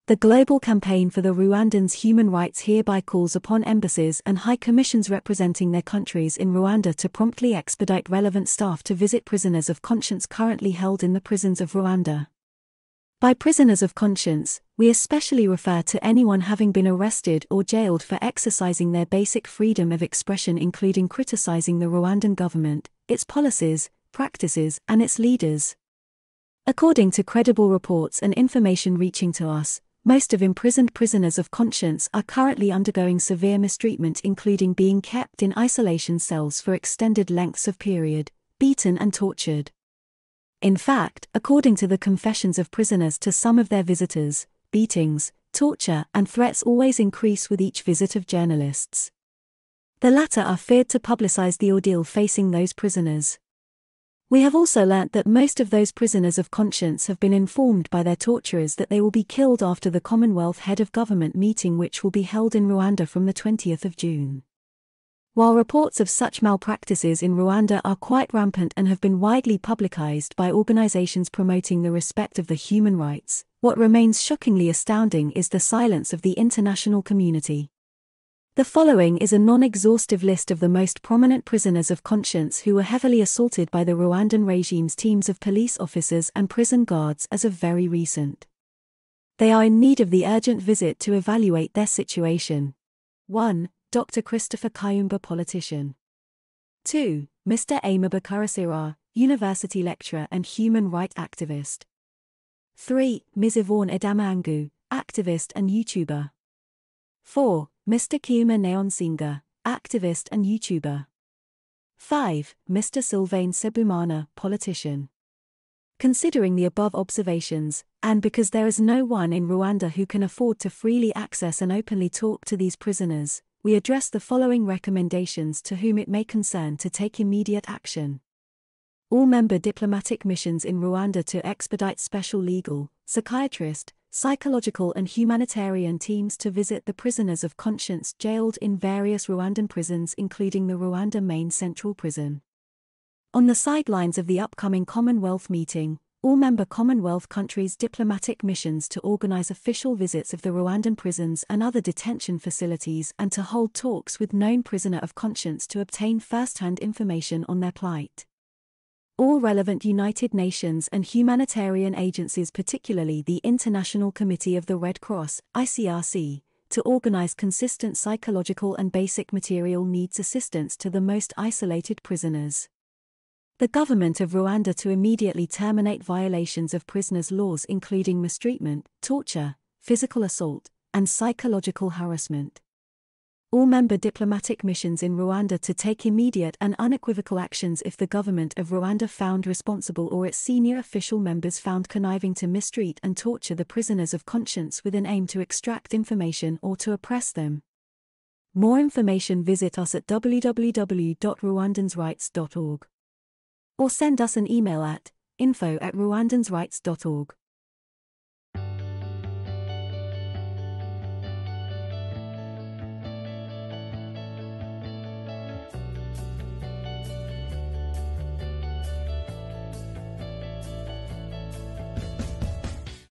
The global campaign for the Rwandans' human rights hereby calls upon embassies and high commissions representing their countries in Rwanda to promptly expedite relevant staff to visit prisoners of conscience currently held in the prisons of Rwanda. By prisoners of conscience, we especially refer to anyone having been arrested or jailed for exercising their basic freedom of expression, including criticizing the Rwandan government, its policies, practices, and its leaders. According to credible reports and information reaching to us, most of imprisoned prisoners of conscience are currently undergoing severe mistreatment, including being kept in isolation cells for extended lengths of period, beaten and tortured. In fact, according to the confessions of prisoners to some of their visitors, beatings, torture, and threats always increase with each visit of journalists. The latter are feared to publicize the ordeal facing those prisoners. We have also learnt that most of those prisoners of conscience have been informed by their torturers that they will be killed after the Commonwealth Head of Government meeting, which will be held in Rwanda from the 20th of June. While reports of such malpractices in Rwanda are quite rampant and have been widely publicized by organizations promoting the respect of the human rights, what remains shockingly astounding is the silence of the international community. The following is a non-exhaustive list of the most prominent prisoners of conscience who were heavily assaulted by the Rwandan regime's teams of police officers and prison guards as of very recent. They are in need of the urgent visit to evaluate their situation. 1. Dr. Christopher Kayumba, politician. 2. Mr. Aimaba Karasira, university lecturer and human rights activist. 3. Ms. Yvonne Edamangu, activist and YouTuber. 4. Mr. Kiuma Neonsinga, activist and YouTuber. 5. Mr. Sylvain Sebumana, politician. Considering the above observations, and because there is no one in Rwanda who can afford to freely access and openly talk to these prisoners, we address the following recommendations to whom it may concern to take immediate action. All member diplomatic missions in Rwanda to expedite special legal, psychiatrist, psychological and humanitarian teams to visit the prisoners of conscience jailed in various Rwandan prisons, including the Rwanda main central prison. On the sidelines of the upcoming Commonwealth meeting, all member Commonwealth countries' diplomatic missions to organize official visits of the Rwandan prisons and other detention facilities and to hold talks with known prisoner of conscience to obtain first-hand information on their plight. All relevant United Nations and humanitarian agencies, particularly the International Committee of the Red Cross, ICRC, to organize consistent psychological and basic material needs assistance to the most isolated prisoners. The government of Rwanda to immediately terminate violations of prisoners' laws, including mistreatment, torture, physical assault, and psychological harassment. All member diplomatic missions in Rwanda to take immediate and unequivocal actions if the government of Rwanda found responsible or its senior official members found conniving to mistreat and torture the prisoners of conscience with an aim to extract information or to oppress them. More information, visit us at www.rwandansrights.org or send us an email at info@rwandansrights.org.